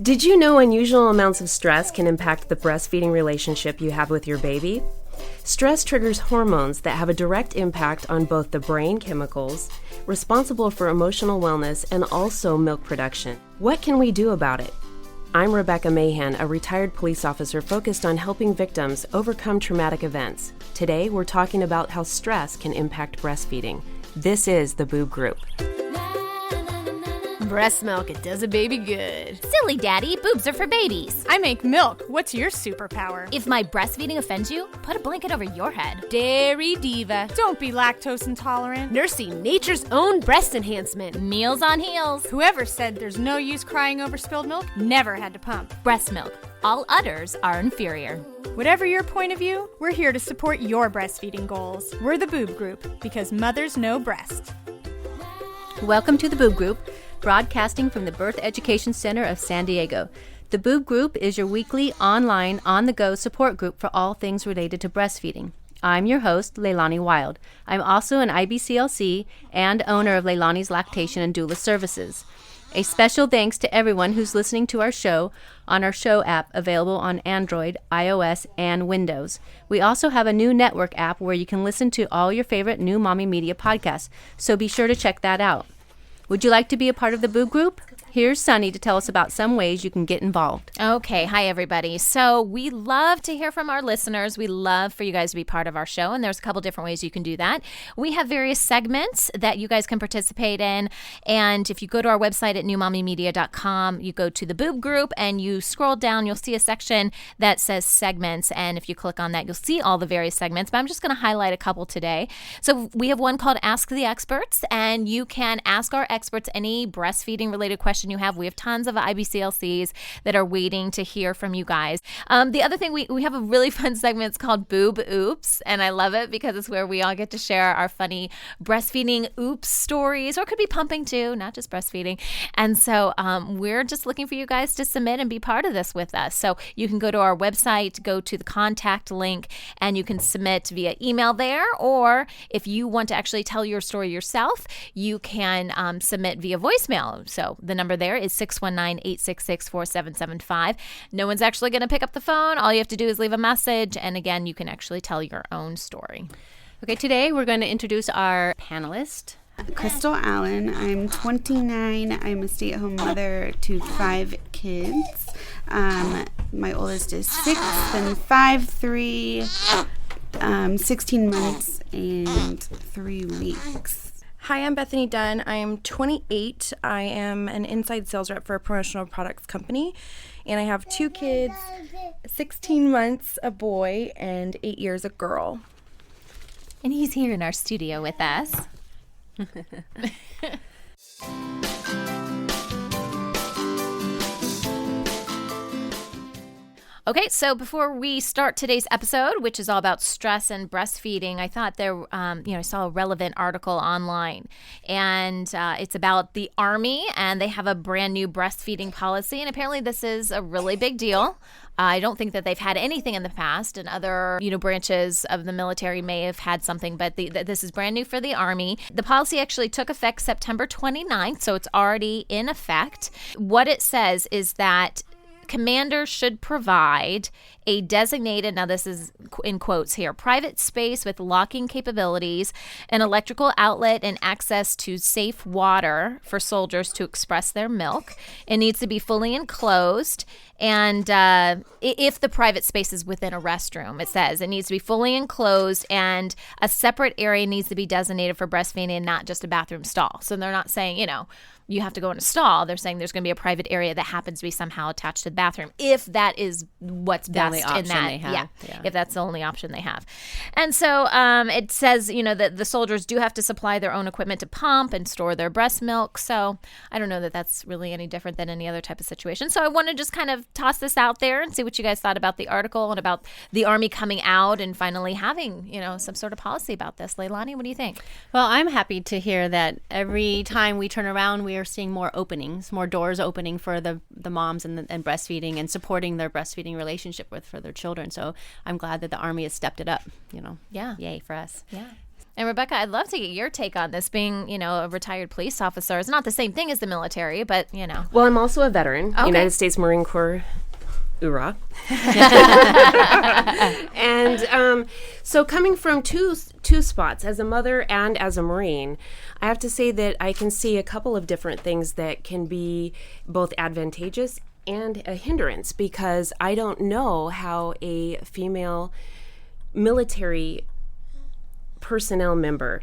Did you know unusual amounts of stress can impact the breastfeeding relationship you have with your baby? Stress triggers hormones that have a direct impact on both the brain chemicals, responsible for emotional wellness, and also milk production. What can we do about it? I'm Rebecca Mahan, a retired police officer focused on helping victims overcome traumatic events. Today, we're talking about how stress can impact breastfeeding. This is the Boob Group. Breast milk, it does a baby good. Silly daddy, boobs are for babies. I make milk. What's your superpower? If my breastfeeding offends you, put a blanket over your head. Dairy diva. Don't be lactose intolerant. Nursing nature's own breast enhancement. Meals on heels. Whoever said there's no use crying over spilled milk never had to pump. Breast milk. All udders are inferior. Whatever your point of view, we're here to support your breastfeeding goals. We're the Boob Group, because mothers know breast. Welcome to the Boob Group, broadcasting from the Birth Education Center of San Diego. The Boob Group is your weekly, online, on-the-go support group for all things related to breastfeeding. I'm your host, Leilani Wild. I'm also an IBCLC and owner of Leilani's Lactation and Doula Services. A special thanks to everyone who's listening to our show on our show app available on Android, iOS, and Windows. We also have a new network app where you can listen to all your favorite new mommy media podcasts, so be sure to check that out. Would you like to be a part of the Boob Group? Here's Sunny to tell us about some ways you can get involved. Okay, hi everybody. So we love to hear from our listeners. We love for you guys to be part of our show, and there's a couple different ways you can do that. We have various segments that you guys can participate in, and if you go to our website at newmommymedia.com, you go to the Boob Group, and you scroll down, you'll see a section that says segments, and if you click on that, you'll see all the various segments, but I'm just going to highlight a couple today. So we have one called Ask the Experts, and you can ask our experts any breastfeeding-related question you have. We have tons of IBCLCs that are waiting to hear from you guys. The other thing, we have a really fun segment. It's called Boob Oops, and I love it because it's where we all get to share our funny breastfeeding oops stories, or it could be pumping too, not just breastfeeding. And so we're just looking for you guys to submit and be part of this with us. So you can go to our website, go to the contact link, and you can submit via email there, or if you want to actually tell your story yourself, you can submit via voicemail. So the number there is 619-866-4775. No one's actually going to pick up the phone. All you have to do is leave a message, and again, you can actually tell your own story. Okay, today we're going to introduce our panelist. Crystal Allen. I'm 29. I'm a stay-at-home mother to 5 kids. My oldest is 6, then 5, 3, 16 months, and 3 weeks. Hi, I'm Bethany Dunn. I'm 28. I am an inside sales rep for a promotional products company, and I have 2 kids, 16 months, a boy, and 8 years, a girl. And he's here in our studio with us. Okay, so before we start today's episode, which is all about stress and breastfeeding, I thought I saw a relevant article online, and it's about the Army, and they have a brand new breastfeeding policy, and apparently this is a really big deal. I don't think that they've had anything in the past, and other branches of the military may have had something, but this is brand new for the Army. The policy actually took effect September 29th, so it's already in effect. What it says is that commanders should provide a designated, now this is in quotes here, private space with locking capabilities, an electrical outlet, and access to safe water for soldiers to express their milk. It needs to be fully enclosed, and if the private space is within a restroom, it says it needs to be fully enclosed, and a separate area needs to be designated for breastfeeding and not just a bathroom stall. So they're not saying, you have to go in a stall. They're saying there's going to be a private area that happens to be somehow attached to the bathroom, if that is what's best in that. Yeah, if that's the only option they have. And so it says, that the soldiers do have to supply their own equipment to pump and store their breast milk. So I don't know that that's really any different than any other type of situation. So I want to just kind of toss this out there and see what you guys thought about the article and about the Army coming out and finally having, some sort of policy about this. Leilani, what do you think? Well, I'm happy to hear that every time we turn around, we are seeing more openings, more doors opening for the moms and breastfeeding and supporting their breastfeeding relationship for their children. So I'm glad that the Army has stepped it up, Yeah. Yay for us. Yeah. And Rebecca, I'd love to get your take on this. Being, a retired police officer, it's not the same thing as the military, but. Well, I'm also a veteran, Okay. United States Marine Corps. Hoorah. And so coming from two spots, as a mother and as a Marine, I have to say that I can see a couple of different things that can be both advantageous and a hindrance, because I don't know how a female military personnel member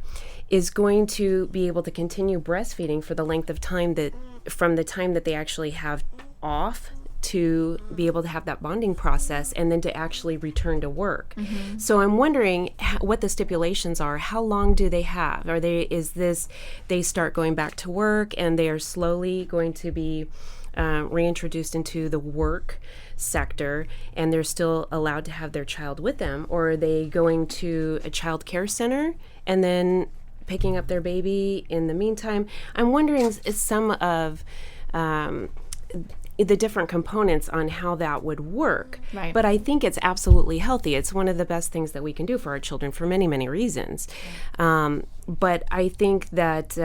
is going to be able to continue breastfeeding for the length of time that from the time that they actually have off to be able to have that bonding process and then to actually return to work. So I'm wondering what the stipulations are. How long do they have? They start going back to work and they are slowly going to be reintroduced into the work sector and they're still allowed to have their child with them? Or are they going to a child care center and then picking up their baby in the meantime? I'm wondering some of the different components on how that would work. Right. But I think it's absolutely healthy. It's one of the best things that we can do for our children for many, many reasons. But I think that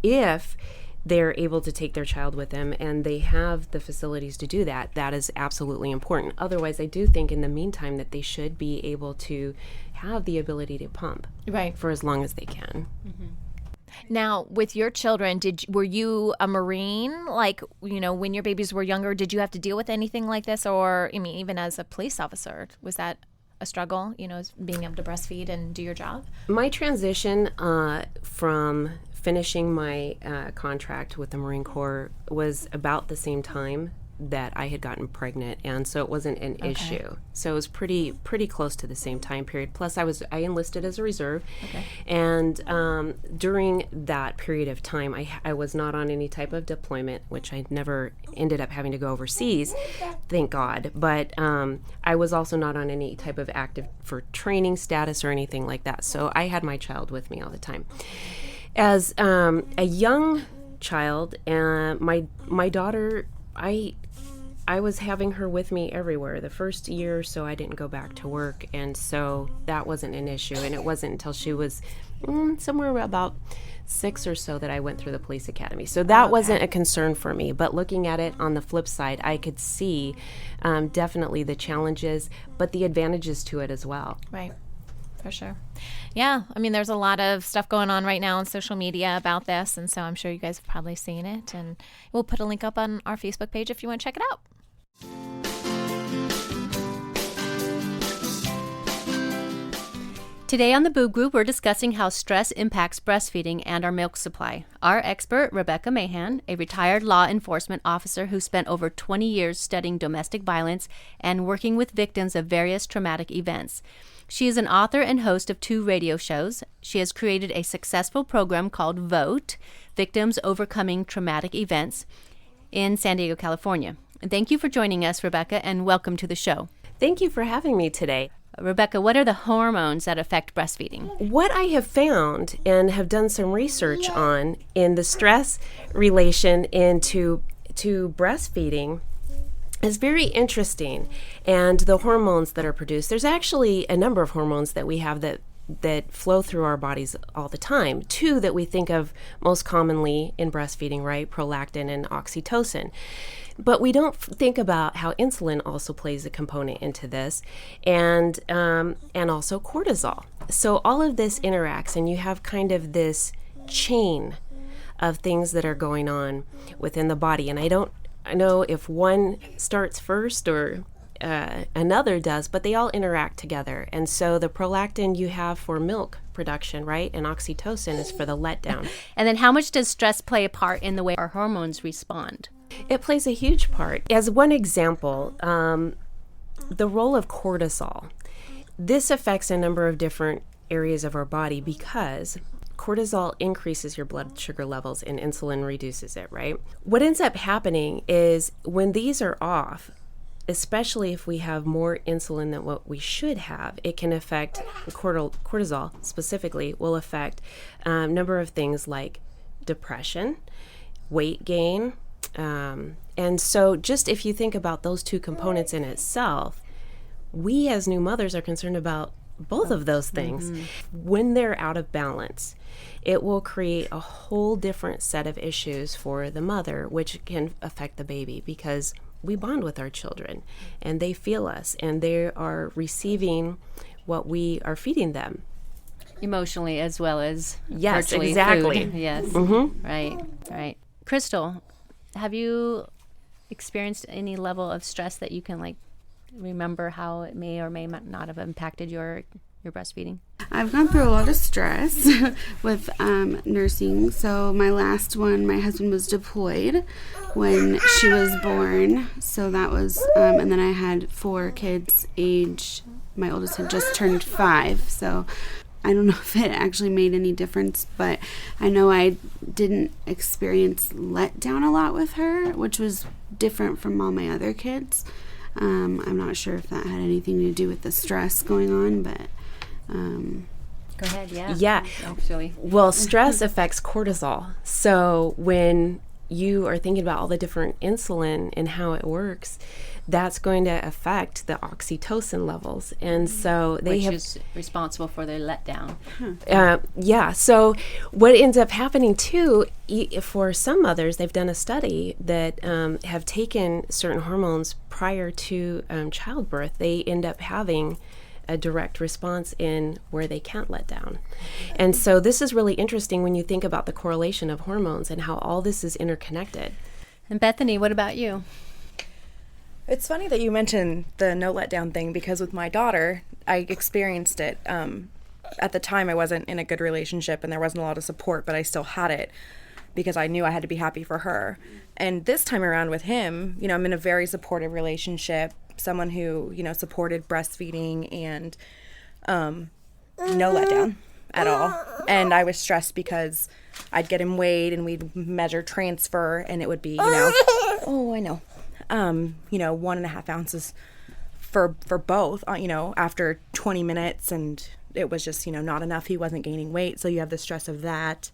if they're able to take their child with them and they have the facilities to do that, that is absolutely important. Otherwise, I do think in the meantime that they should be able to have the ability to pump Right. for as long as they can. Now, with your children, were you a Marine? Like, when your babies were younger, did you have to deal with anything like this? Or, even as a police officer, was that a struggle, being able to breastfeed and do your job? My transition from finishing my contract with the Marine Corps was about the same time that I had gotten pregnant, and so it wasn't an issue. So it was pretty close to the same time period. Plus, I enlisted as a reserve, and during that period of time, I was not on any type of deployment, which I never ended up having to go overseas, thank God. But I was also not on any type of active for training status or anything like that. So I had my child with me all the time. As a young child, my daughter, I was having her with me everywhere. The first year or so, I didn't go back to work, and so that wasn't an issue. And it wasn't until she was somewhere about 6 or so that I went through the police academy. So that wasn't a concern for me. But looking at it on the flip side, I could see definitely the challenges, but the advantages to it as well. Right. For sure. Yeah. There's a lot of stuff going on right now on social media about this. And so I'm sure you guys have probably seen it. And we'll put a link up on our Facebook page if you want to check it out. Today on the Boob Group, we're discussing how stress impacts breastfeeding and our milk supply. Our expert, Rebecca Mahan, a retired law enforcement officer who spent over 20 years studying domestic violence and working with victims of various traumatic events. She is an author and host of 2 radio shows. She has created a successful program called VOTE, Victims Overcoming Traumatic Events, in San Diego, California. Thank you for joining us, Rebecca, and welcome to the show. Thank you for having me today. Rebecca, what are the hormones that affect breastfeeding? What I have found and have done some research on in the stress relation into breastfeeding is very interesting, and the hormones that are produced. There's actually a number of hormones that we have that flow through our bodies all the time. 2 that we think of most commonly in breastfeeding, right? Prolactin and oxytocin. But we don't think about how insulin also plays a component into this, and also cortisol. So all of this interacts, and you have kind of this chain of things that are going on within the body. And I don't know if one starts first or another does, but they all interact together. And so the prolactin you have for milk production, right? And oxytocin is for the letdown. And then how much does stress play a part in the way our hormones respond? It plays a huge part. As one example, the role of cortisol. This affects a number of different areas of our body because cortisol increases your blood sugar levels and insulin reduces it, right? What ends up happening is when these are off, especially if we have more insulin than what we should have, it can affect cortisol specifically, will affect a number of things like depression, weight gain. And so just if you think about those 2 components in itself, we as new mothers are concerned about both of those things. When they're out of balance, it will create a whole different set of issues for the mother, which can affect the baby, because we bond with our children and they feel us and they are receiving what we are feeding them. Emotionally as well as Yes, virtually exactly. food. Yes, right. Crystal, have you experienced any level of stress that you can like remember how it may or may not have impacted your breastfeeding? I've gone through a lot of stress with nursing. So my last one, my husband was deployed when she was born. So that was, and then I had 4 kids my oldest had just turned 5. So I don't know if it actually made any difference, but I know I didn't experience letdown a lot with her, which was different from all my other kids. I'm not sure if that had anything to do with the stress going on, but Go ahead, Yeah. Actually. Well, stress affects cortisol. So when you are thinking about all the different insulin and how it works, that's going to affect the oxytocin levels. And so Which is responsible for their letdown. So what ends up happening too, for some mothers, they've done a study that have taken certain hormones prior to childbirth. They end up having a direct response in where they can't let down. And so this is really interesting when you think about the correlation of hormones and how all this is interconnected. And Bethany, what about you? It's funny that you mentioned the no letdown thing, because with my daughter, I experienced it. At the time, I wasn't in a good relationship and there wasn't a lot of support, but I still had it because I knew I had to be happy for her. And this time around with him, I'm in a very supportive relationship, someone who, supported breastfeeding and no letdown at all. And I was stressed because I'd get him weighed and we'd measure transfer and it would be, oh, I know. 1.5 ounces for both, after 20 minutes, and it was just, not enough. He wasn't gaining weight, so you have the stress of that.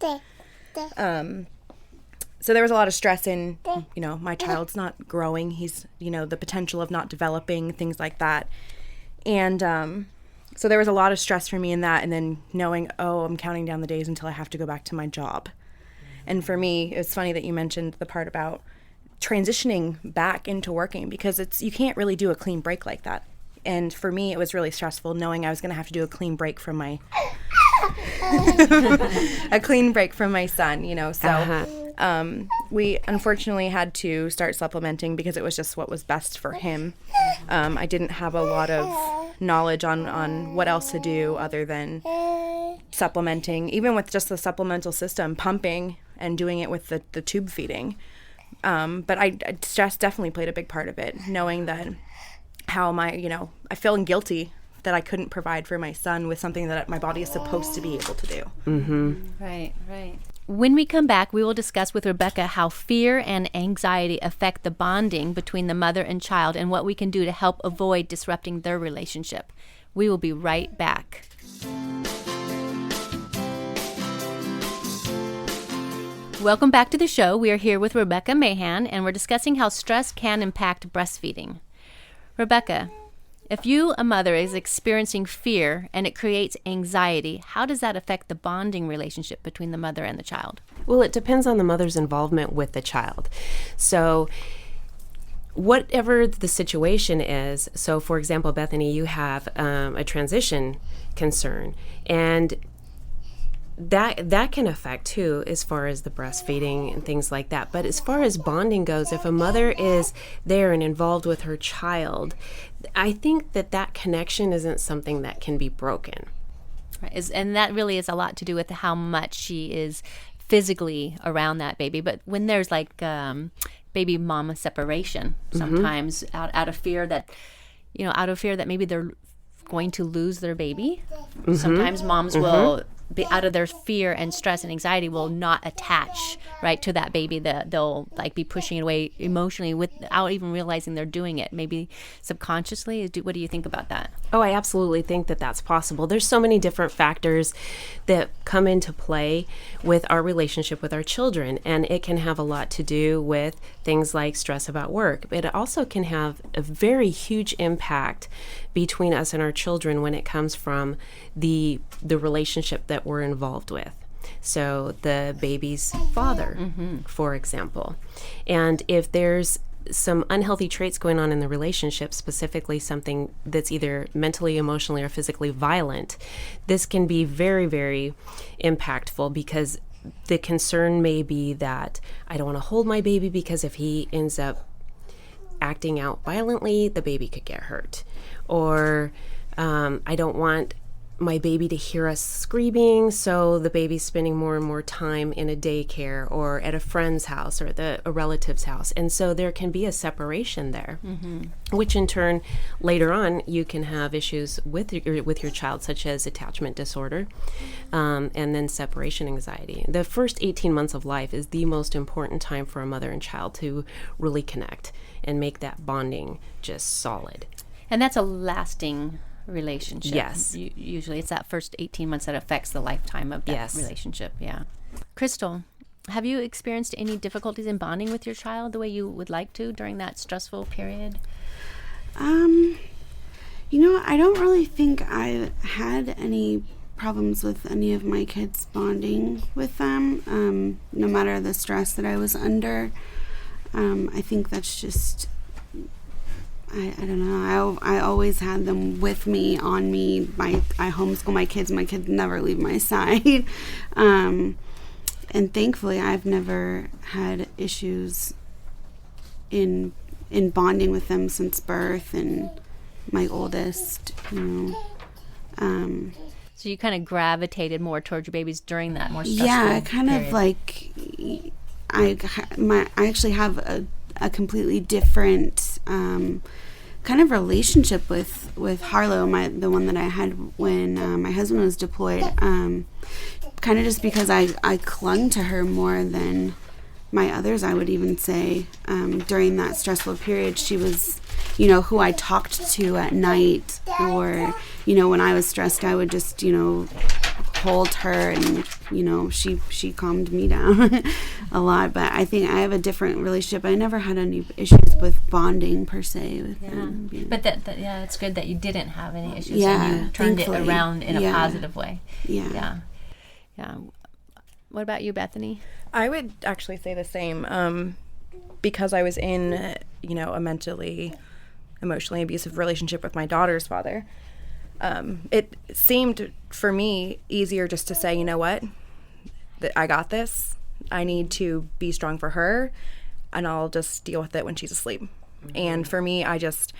So there was a lot of stress in, my child's not growing. He's, the potential of not developing, things like that. And so there was a lot of stress for me in that, and then knowing, I'm counting down the days until I have to go back to my job. And for me, it's funny that you mentioned the part about transitioning back into working, because you can't really do a clean break like that. And for me, it was really stressful knowing I was going to have to do a clean break from my son, so we unfortunately had to start supplementing because it was just what was best for him. I didn't have a lot of knowledge on what else to do other than supplementing, even with just the supplemental system, pumping and doing it with the tube feeding. But stress definitely played a big part of it, knowing that how I feeling guilty that I couldn't provide for my son with something that my body is supposed to be able to do. Mm-hmm. Right. When we come back, we will discuss with Rebecca how fear and anxiety affect the bonding between the mother and child and what we can do to help avoid disrupting their relationship. We will be right back. Welcome back to the show. We are here with Rebecca Mahan, and we're discussing how stress can impact breastfeeding. Rebecca, if you, a mother, is experiencing fear and it creates anxiety, how does that affect the bonding relationship between the mother and the child? Well, it depends on the mother's involvement with the child. So whatever the situation is, so for example, Bethany, you have a transition concern, and that can affect too, as far as the breastfeeding and things like that. But as far as bonding goes, if a mother is there and involved with her child, I think that connection isn't something that can be broken. Right. And that really is a lot to do with how much she is physically around that baby. But when there's like baby mama separation, sometimes out of fear that maybe they're going to lose their baby, sometimes moms will out of their fear and stress and anxiety, will not attach right to that baby. They'll like be pushing it away emotionally without even realizing they're doing it, maybe subconsciously. What do you think about that? Oh, I absolutely think that that's possible. There's so many different factors that come into play with our relationship with our children, and it can have a lot to do with things like stress about work. But it also can have a very huge impact between us and our children when it comes from the relationship that we're involved with. So the baby's father, for example. And if there's some unhealthy traits going on in the relationship, specifically something that's either mentally, emotionally, or physically violent, this can be very, very impactful, because the concern may be that I don't want to hold my baby because if he ends up acting out violently, the baby could get hurt. Or I don't want my baby to hear us screaming, so the baby's spending more and more time in a daycare or at a friend's house or at a relative's house. And so there can be a separation there, which in turn, later on, you can have issues with your child, such as attachment disorder, and then separation anxiety. The first 18 months of life is the most important time for a mother and child to really connect and make that bonding just solid. And that's a lasting relationship. Yes. Usually it's that first 18 months that affects the lifetime of that relationship. Yeah. Crystal, have you experienced any difficulties in bonding with your child the way you would like to during that stressful period? I don't really think I had any problems with any of my kids bonding with them, no matter the stress that I was under. I think that's just, I don't know. I always had them with me, on me. I homeschool my kids. My kids never leave my side. And thankfully, I've never had issues in bonding with them since birth. And my oldest, So you kind of gravitated more towards your babies during that more stressful yeah, kind period. of like I actually have a completely different kind of relationship with Harlow, the one that I had when my husband was deployed. Kind of just because I clung to her more than my others, I would even say. During that stressful period, she was, who I talked to at night, or, when I was stressed, I would just, hold her, and she calmed me down a lot. But I think I have a different relationship. I never had any issues with bonding per se with them. But it's good that you didn't have any issues. Yeah, and you turned thankfully. it around in a positive way. Yeah. What about you, Bethany? I would actually say the same. Because I was in, a mentally, emotionally abusive relationship with my daughter's father. It seemed for me easier just to say, you know what, I got this. I need to be strong for her, and I'll just deal with it when she's asleep. And for me, I just,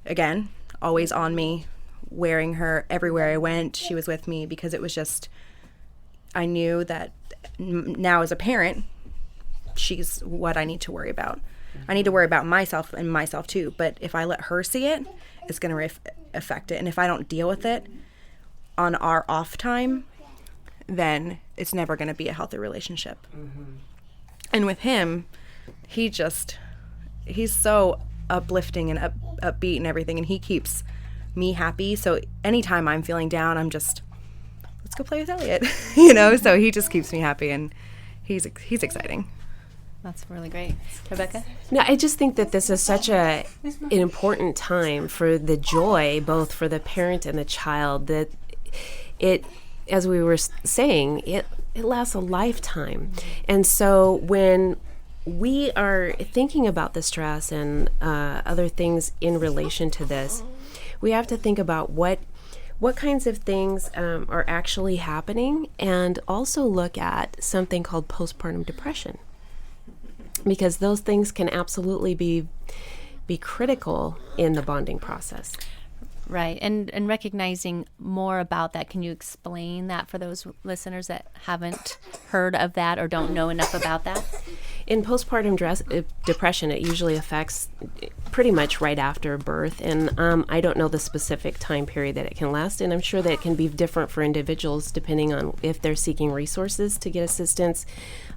again, always on me, wearing her everywhere I went. She was with me because it was just, I knew that now as a parent, she's what I need to worry about. I need to worry about myself and myself too, but if I let her see it, it's going to affect it. And if I don't deal with it on our off time, then it's never going to be a healthy relationship. And with him, he's so uplifting and upbeat and everything, and he keeps me happy. So anytime I'm feeling down, I'm just, let's go play with Elliot, so he just keeps me happy, and he's exciting. That's really great. Rebecca? No, I just think that this is such an important time for the joy, both for the parent and the child, that it, as we were saying, it lasts a lifetime. And so when we are thinking about the stress and other things in relation to this, we have to think about what kinds of things are actually happening, and also look at something called postpartum depression. Because those things can absolutely be critical in the bonding process. Right, and recognizing more about that. Can you explain that for those listeners that haven't heard of that or don't know enough about that? In postpartum depression, it usually affects pretty much right after birth, and I don't know the specific time period that it can last, and I'm sure that it can be different for individuals depending on if they're seeking resources to get assistance,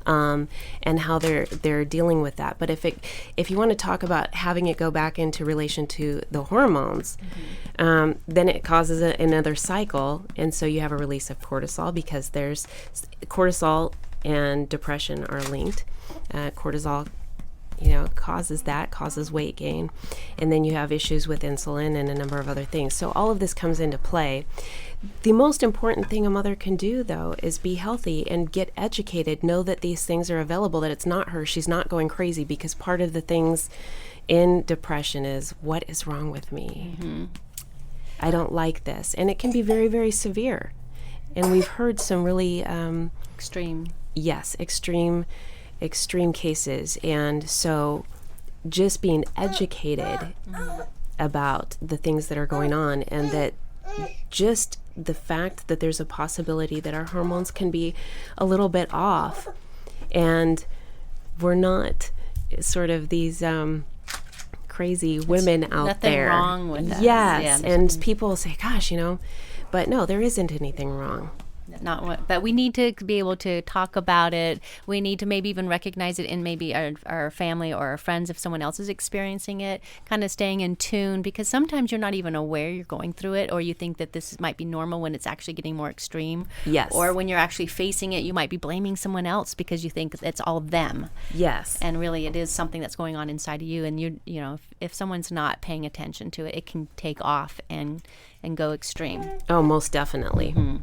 and how they're dealing with that. But if you want to talk about having it go back into relation to the hormones, then it causes another cycle, and so you have a release of cortisol, because there's cortisol and depression are linked. Cortisol causes weight gain, and then you have issues with insulin and a number of other things. So all of this comes into play. The most important thing a mother can do, though, is be healthy and get educated, know that these things are available, that it's not her, she's not going crazy, because part of the things in depression is, what is wrong with me? I don't like this. And it can be very, very severe. And we've heard some really Extreme. Yes, extreme cases. And so just being educated about the things that are going on, and that just the fact that there's a possibility that our hormones can be a little bit off, and we're not sort of these crazy women out nothing there. Nothing wrong with us. Yes, yeah, and people say, gosh, but no, there isn't anything wrong. But we need to be able to talk about it. We need to maybe even recognize it in maybe our family or our friends if someone else is experiencing it, kind of staying in tune, because sometimes you're not even aware you're going through it, or you think that this might be normal when it's actually getting more extreme. Yes. Or when you're actually facing it, you might be blaming someone else because you think it's all them. Yes. And really it is something that's going on inside of you, and if someone's not paying attention to it, it can take off and go extreme. Oh, most definitely. Mm-hmm.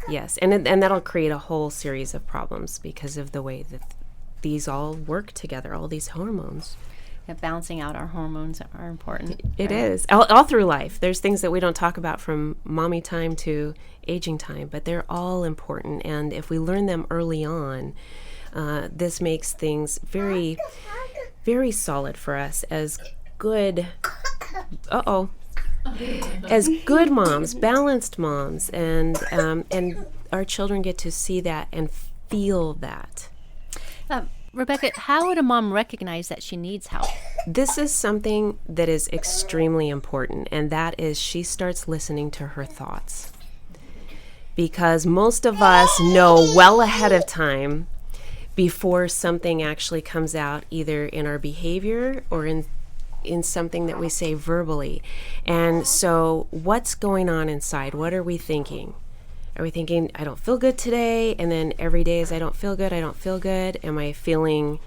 Yes, and that'll create a whole series of problems because of the way that these all work together, all these hormones. Yeah, balancing out our hormones are important. It is. All through life. There's things that we don't talk about from mommy time to aging time, but they're all important. And if we learn them early on, this makes things very, very solid for us as good... as good moms, balanced moms, and our children get to see that and feel that. Rebecca, how would a mom recognize that she needs help? This is something that is extremely important, and that is she starts listening to her thoughts. Because most of us know well ahead of time before something actually comes out, either in our behavior or in something that we say verbally. And so what's going on inside? What are we thinking? Are we thinking, I don't feel good today? And then every day is, I don't feel good, I don't feel good. Am I feeling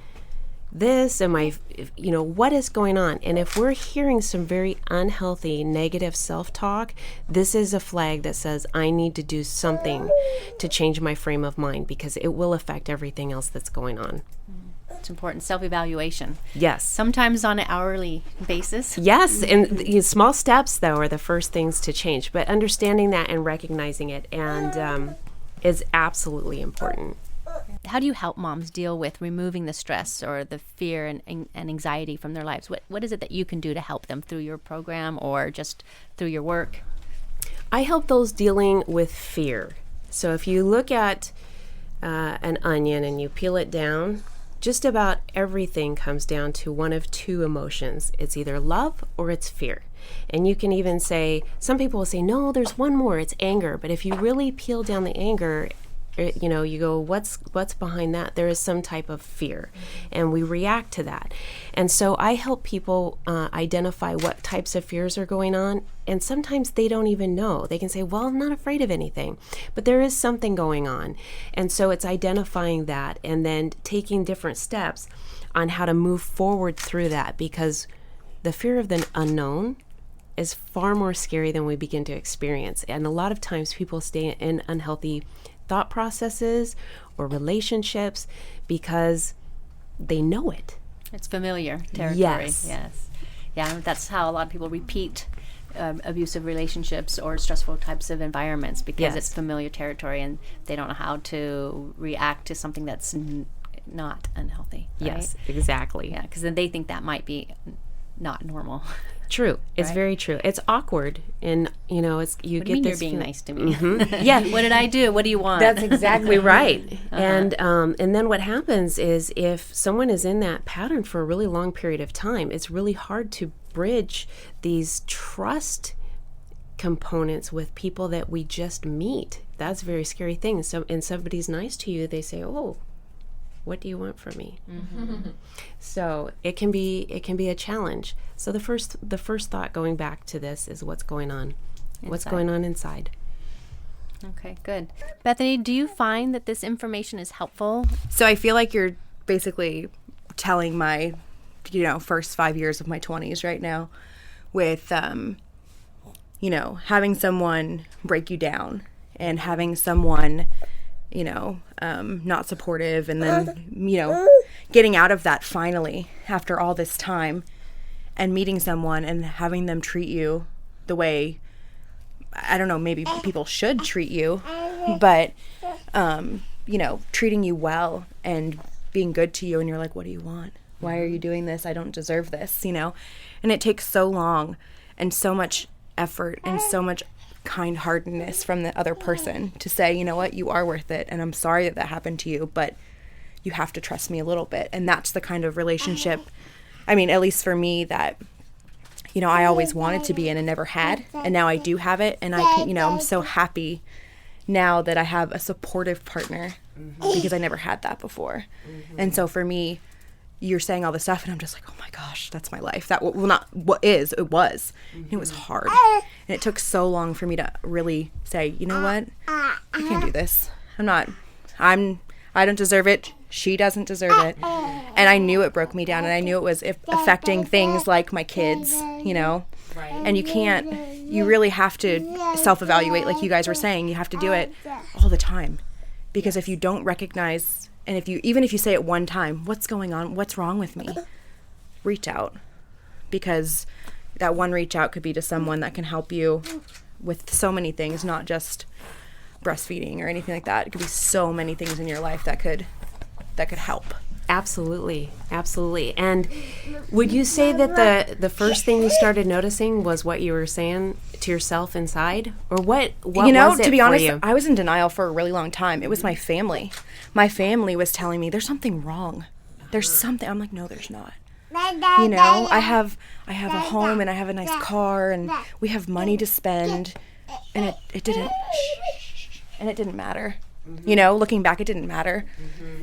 this? What is going on? And if we're hearing some very unhealthy, negative self-talk, this is a flag that says, I need to do something to change my frame of mind, because it will affect everything else that's going on. It's important. Self-evaluation. Yes. Sometimes on an hourly basis. Yes. And small steps, though, are the first things to change. But understanding that and recognizing it is absolutely important. How do you help moms deal with removing the stress or the fear and anxiety from their lives? What is it that you can do to help them through your program or just through your work? I help those dealing with fear. So if you look at an onion and you peel it down, just about everything comes down to one of two emotions. It's either love or it's fear. And you can even say, some people will say, no, there's one more, it's anger. But if you really peel down the anger, you go, what's behind that? There is some type of fear, and we react to that. And so I help people identify what types of fears are going on, and sometimes they don't even know. They can say, well, I'm not afraid of anything, but there is something going on. And so it's identifying that and then taking different steps on how to move forward through that, because the fear of the unknown is far more scary than we begin to experience. And a lot of times people stay in unhealthy thought processes or relationships because they know it. It's familiar territory. Yes. Yeah, that's how a lot of people repeat abusive relationships or stressful types of environments, because it's familiar territory and they don't know how to react to something that's not unhealthy. Right? Yes, exactly. Yeah, because then they think that might be not normal. True. It's Right? very true. It's awkward, and it's you What do get you mean this. you're being feel- nice to me? Yeah. What did I do? What do you want? That's exactly right. And then what happens is if someone is in that pattern for a really long period of time, it's really hard to bridge these trust components with people that we just meet. That's a very scary thing. So, and somebody's nice to you, they say, "Oh, what do you want from me?" So it can be a challenge. So the first thought going back to this is what's going on. What's going on inside? Okay, good. Bethany, do you find that this information is helpful? So I feel like you're basically telling my, first 5 years of my 20s right now with, having someone break you down and having someone, not supportive, and then, getting out of that finally after all this time and meeting someone and having them treat you the way, I don't know, maybe people should treat you, but, treating you well and being good to you, and you're like, what do you want? Why are you doing this? I don't deserve this, And it takes so long and so much effort and so much kind-heartedness from the other person to say, you know what, you are worth it, and I'm sorry that happened to you, but you have to trust me a little bit. And that's the kind of relationship, I mean, at least for me, that I always wanted to be in and never had, and now I do have it, and I can, I'm so happy now that I have a supportive partner because I never had that before. And so for me, you're saying all this stuff, and I'm just like, oh my gosh, that's my life. That it was. And it was hard, and it took so long for me to really say, you know what, I can't do this. I don't deserve it. She doesn't deserve it. And I knew it broke me down, and I knew it was affecting things like my kids, And you really have to self-evaluate, like you guys were saying. You have to do it all the time, because if you don't recognize, and even if you say it one time, what's going on? What's wrong with me? Reach out, because that one reach out could be to someone that can help you with so many things, not just breastfeeding or anything like that. It could be so many things in your life that could help. Absolutely. And would you say that the first thing you started noticing was what you were saying to yourself inside, or what was it to be for honest, you? I was in denial for a really long time. It was my family. My family was telling me there's something wrong. There's something. I'm like, no, there's not. I have a home, and I have a nice car, and we have money to spend, and it didn't matter. Looking back, it didn't matter.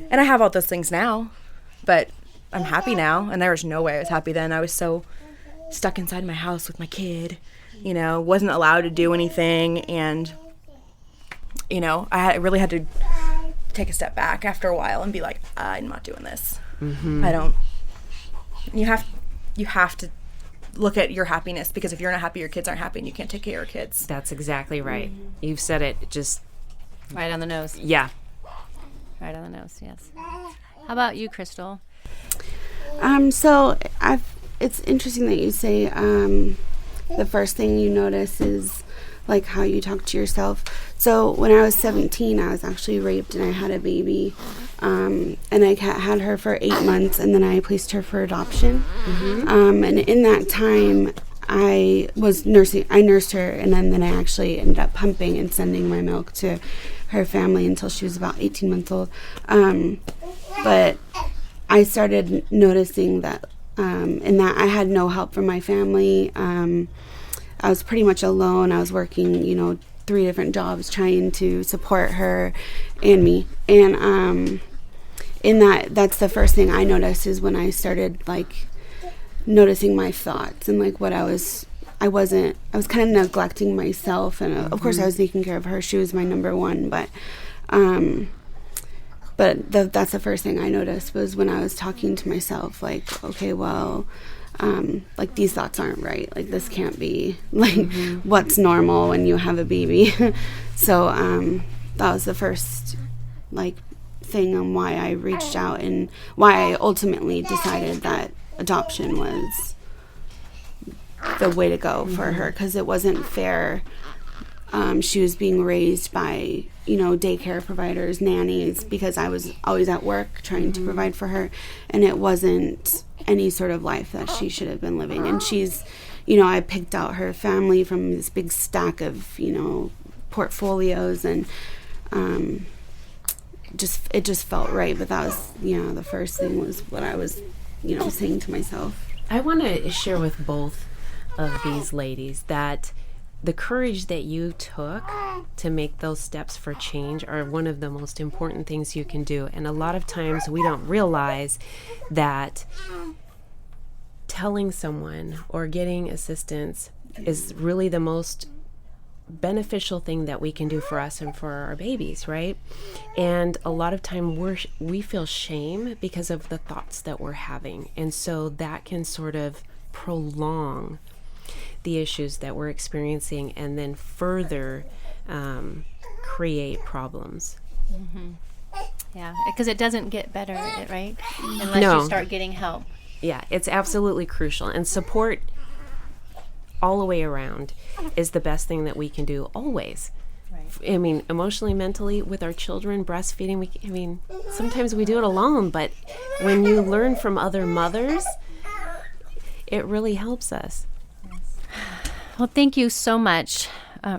And I have all those things now, but I'm happy now, and there was no way I was happy then. I was so stuck inside my house with my kid, wasn't allowed to do anything, and I really had to take a step back after a while and be like, I'm not doing this. I don't. You have to look at your happiness, because if you're not happy, your kids aren't happy, and you can't take care of your kids. That's exactly right. You've said it just Right on the nose. yeah. Right on the nose, yes. How about you, Crystal? So it's interesting that you say the first thing you notice is like how you talk to yourself. So when I was 17, I was actually raped, and I had a baby, and I had her for 8 months, and then I placed her for adoption. And in that time, I nursed her, and then I actually ended up pumping and sending my milk to her family until she was about 18 months old. But I started noticing that in that I had no help from my family. I was pretty much alone. I was working, 3 different jobs trying to support her and me. And in that's the first thing I noticed, is when I started noticing my thoughts, and what I was kind of neglecting myself, and of course I was taking care of her. She was my number one, but that's the first thing I noticed, was when I was talking to myself, okay, well, these thoughts aren't right. This can't be what's normal when you have a baby. So that was the first thing on why I reached out, and why I ultimately decided that adoption was the way to go for her, because it wasn't fair she was being raised by, daycare providers, nannies, because I was always at work trying to provide for her, and it wasn't any sort of life that she should have been living. And she's, I picked out her family from this big stack of, portfolios, and it just felt right. But that was, the first thing was what I was, saying to myself. I want to share with both of these ladies that the courage that you took to make those steps for change are one of the most important things you can do. And a lot of times we don't realize that telling someone or getting assistance is really the most beneficial thing that we can do for us and for our babies, right? And a lot of time we feel shame because of the thoughts that we're having. And so that can sort of prolong the issues that we're experiencing and then further create problems. Mm-hmm. Yeah, because it doesn't get better, right? Unless you start getting help. Yeah, it's absolutely crucial. And support all the way around is the best thing that we can do always. Right. I mean, emotionally, mentally, with our children, breastfeeding, sometimes we do it alone, but when you learn from other mothers, it really helps us. Well, thank you so much,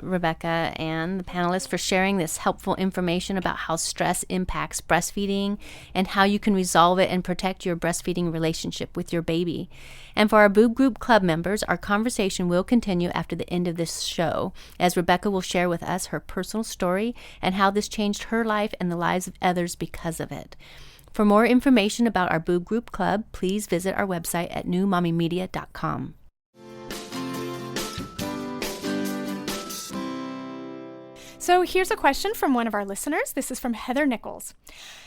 Rebecca and the panelists, for sharing this helpful information about how stress impacts breastfeeding and how you can resolve it and protect your breastfeeding relationship with your baby. And for our Boob Group Club members, our conversation will continue after the end of this show, as Rebecca will share with us her personal story and how this changed her life and the lives of others because of it. For more information about our Boob Group Club, please visit our website at newmommymedia.com. So here's a question from one of our listeners. This is from Heather Nichols.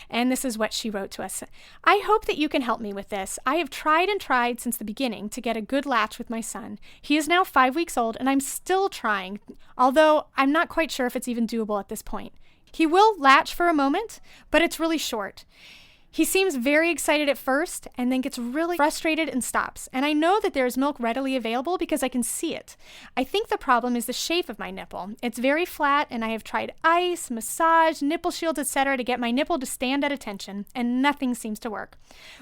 And this is what she wrote to us. I hope that you can help me with this. I have tried and tried since the beginning to get a good latch with my son. He is now 5 weeks old, and I'm still trying, although I'm not quite sure if it's even doable at this point. He will latch for a moment, but it's really short. He seems very excited at first and then gets really frustrated and stops. And I know that there is milk readily available because I can see it. I think the problem is the shape of my nipple. It's very flat, and I have tried ice, massage, nipple shields, etc. to get my nipple to stand at attention, and nothing seems to work.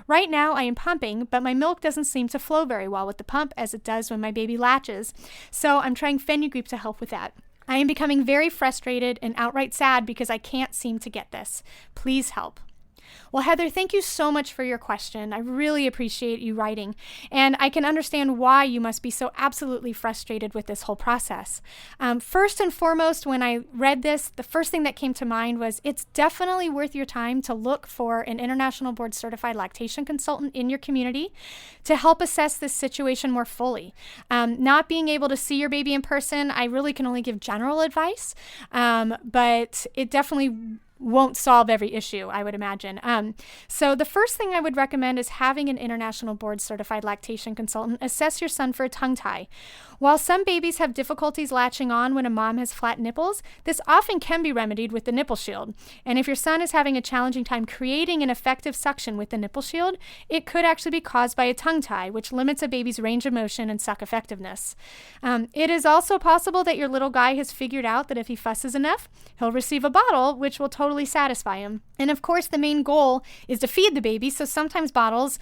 Right now I am pumping, but my milk doesn't seem to flow very well with the pump as it does when my baby latches. So I'm trying fenugreek to help with that. I am becoming very frustrated and outright sad because I can't seem to get this. Please help. Well, Heather, thank you so much for your question. I really appreciate you writing, and I can understand why you must be so absolutely frustrated with this whole process. First and foremost, when I read this, the first thing that came to mind was it's definitely worth your time to look for an international board certified lactation consultant in your community to help assess this situation more fully. Not being able to see your baby in person, I really can only give general advice, but it definitely won't solve every issue, I would imagine. So the first thing I would recommend is having an international board certified lactation consultant assess your son for a tongue tie. While some babies have difficulties latching on when a mom has flat nipples, this often can be remedied with the nipple shield. And if your son is having a challenging time creating an effective suction with the nipple shield, it could actually be caused by a tongue tie, which limits a baby's range of motion and suck effectiveness. It is also possible that your little guy has figured out that if he fusses enough, he'll receive a bottle, which will totally satisfy him. And of course, the main goal is to feed the baby, so sometimes bottles,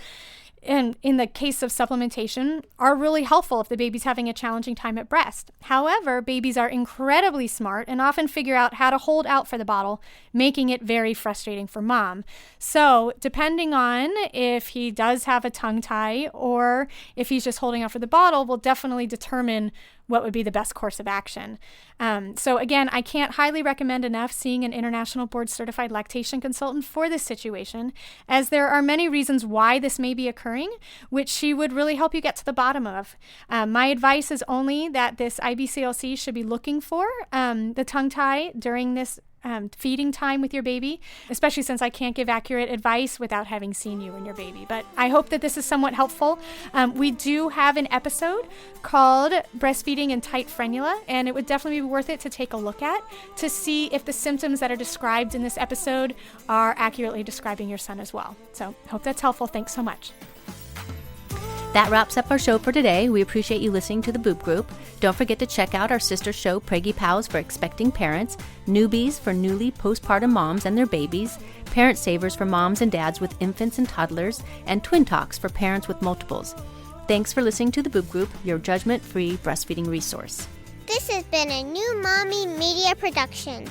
and in the case of supplementation, are really helpful if the baby's having a challenging time at breast. However, babies are incredibly smart and often figure out how to hold out for the bottle, making it very frustrating for mom. So depending on if he does have a tongue tie or if he's just holding out for the bottle will definitely determine what would be the best course of action. So again, I can't highly recommend enough seeing an international board certified lactation consultant for this situation, as there are many reasons why this may be occurring, which she would really help you get to the bottom of. My advice is only that this IBCLC should be looking for the tongue tie during this feeding time with your baby, especially since I can't give accurate advice without having seen you and your baby. But I hope that this is somewhat helpful. We do have an episode called Breastfeeding and Tight Frenula, and it would definitely be worth it to take a look at to see if the symptoms that are described in this episode are accurately describing your son as well. So hope that's helpful. Thanks so much. That wraps up our show for today. We appreciate you listening to the Boob Group. Don't forget to check out our sister show, Preggy Pals, for expecting parents, Newbies for newly postpartum moms and their babies, Parent Savers for moms and dads with infants and toddlers, and Twin Talks for parents with multiples. Thanks for listening to the Boob Group, your judgment-free breastfeeding resource. This has been a New Mommy Media production.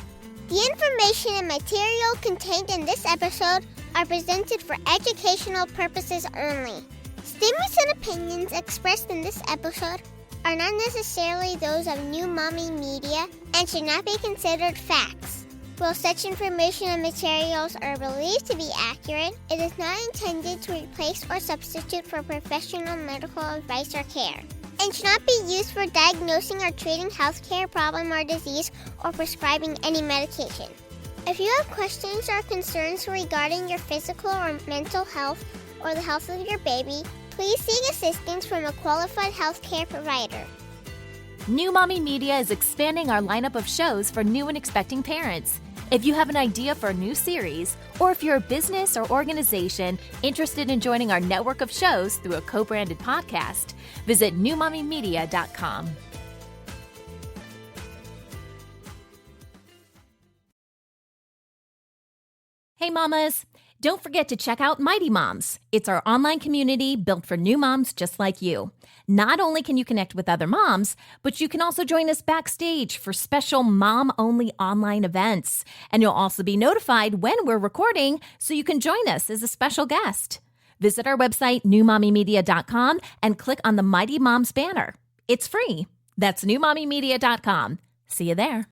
The information and material contained in this episode are presented for educational purposes only. Statements and opinions expressed in this episode are not necessarily those of New Mommy Media and should not be considered facts. While such information and materials are believed to be accurate, it is not intended to replace or substitute for professional medical advice or care, and should not be used for diagnosing or treating healthcare problem or disease or prescribing any medication. If you have questions or concerns regarding your physical or mental health or the health of your baby, please seek assistance from a qualified healthcare provider. New Mommy Media is expanding our lineup of shows for new and expecting parents. If you have an idea for a new series, or if you're a business or organization interested in joining our network of shows through a co-branded podcast, visit newmommymedia.com. Hey mamas, don't forget to check out Mighty Moms. It's our online community built for new moms just like you. Not only can you connect with other moms, but you can also join us backstage for special mom-only online events. And you'll also be notified when we're recording so you can join us as a special guest. Visit our website, newmommymedia.com, and click on the Mighty Moms banner. It's free. That's newmommymedia.com. See you there.